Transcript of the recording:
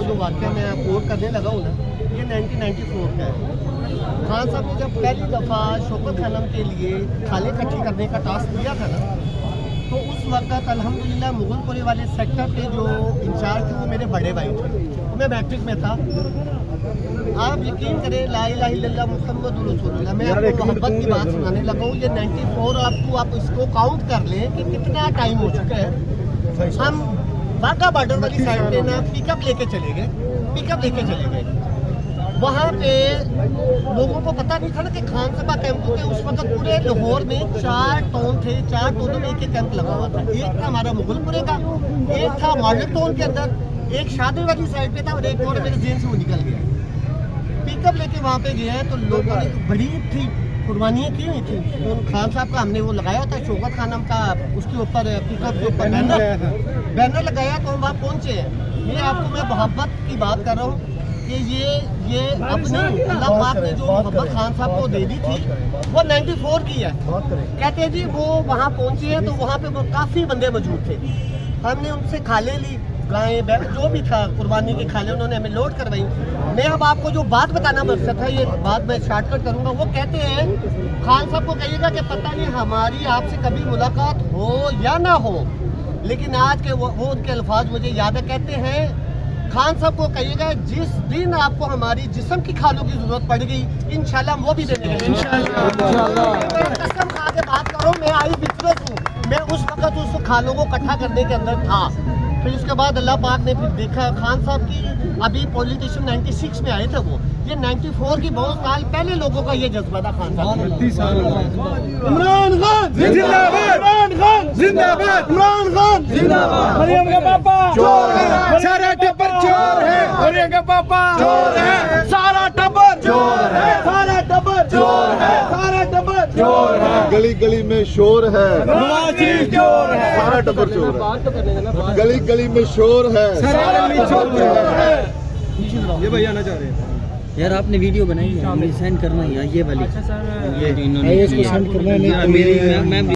जो वाक़या मैं कोट करने लगा हूँ ना, ये 1994 का है। खान साहब ने जब पहली दफ़ा शौकत खानम के लिए खाले इकट्ठी करने का टास्क दिया था ना, तो उस वक्त अल्हम्दुलिल्लाह मुगलपुरे वाले सेक्टर पे जो इंचार्ज थे वो मेरे बड़े भाई थे, मैं मैट्रिक में था। आप यकीन करें, ला इलाहा इल्लल्लाह मुहम्मदुर रसूलुल्लाह, मैं आपको मोहब्बत की बात सुनाने लगा हूँ। ये 94 आप इसको काउंट कर लें कि कितना टाइम हो चुका है। हम वाघा बॉर्डर वाली साइड पे ना पिकअप लेके चले गए। वहाँ पे लोगों को पता नहीं था ना कि खान सभा कैंपों के उस वक्त पूरे लाहौर में 4 टाउन थे, 4 टाउनों में एक कैंप लगा हुआ था। एक था हमारा मुगलपुरे का, एक था मॉडल टाउन के अंदर, एक शादी वाली साइड पे था और एक और मेरे जेल से वो निकल गया। पिकअप लेके वहाँ पे गया है तो लोगों ने बड़ी थी कुर्बानियाँ की हुई थी। तो खान साहब का हमने वो लगाया था शौकत खानम का, उसके ऊपर पिकअप के ऊपर बैनर लगाया, तो हम वहाँ पहुँचे हैं। ये आपको मैं मोहब्बत की बात कर रहा हूँ कि ये अपनी अल्लाह पाक ने जो मोहब्बत खान साहब को दे दी थी वो 94 की है। कहते हैं जी वो वहाँ पहुँचे हैं तो वहाँ पे वो काफ़ी बंदे मौजूद थे। हमने उनसे खाले ली, गाय जो भी था कुर्बानी की खाले उन्होंने हमें लोड करवाई। मैं अब आपको जो बात बताना मकसद था, ये बात मैं शॉर्टकट करूँगा। वो कहते हैं खान साहब को कहिएगा कि पता नहीं हमारी आपसे कभी मुलाकात हो या ना हो, लेकिन आज के वो उनके अल्फाज मुझे याद है। कहते हैं खान साहब को कहिएगा जिस दिन आपको हमारी जिस्म की खालों की जरूरत पड़ेगी इंशाल्लाह वो भी देंगे। कसम खा के बात करो, मैं आई वितरत हूँ। मैं उस वक्त उस खालों को इकट्ठा करने के अंदर था। फिर उसके बाद अल्लाह पाक ने फिर देखा खान साहब की अभी पॉलिटिशियन 96 में आए थे वो, ये 94 की बहुत साल पहले लोगों का ये जज्बा था खान साहब। इमरान खान जिंदाबाद, इमरान खान जिंदाबाद, इमरान खान जिंदाबाद। मरियम का पापा चोर है, सारा टब्बर चोर है। मरियम का पापा चोर है, सारा टब्बर चोर है, सारा टब्बर चोर है, सारा टब्बर चोर है। गली गली में शोर है, चोर है, सारा टब्बर चोर है। गली गली में शोर है, ये भैया आना चाह रहे हैं यार। आपने वीडियो बनाई है, हमें सेंड करना है ये वाली। अच्छा सर, ये जो इन्होंने सेंड करना है।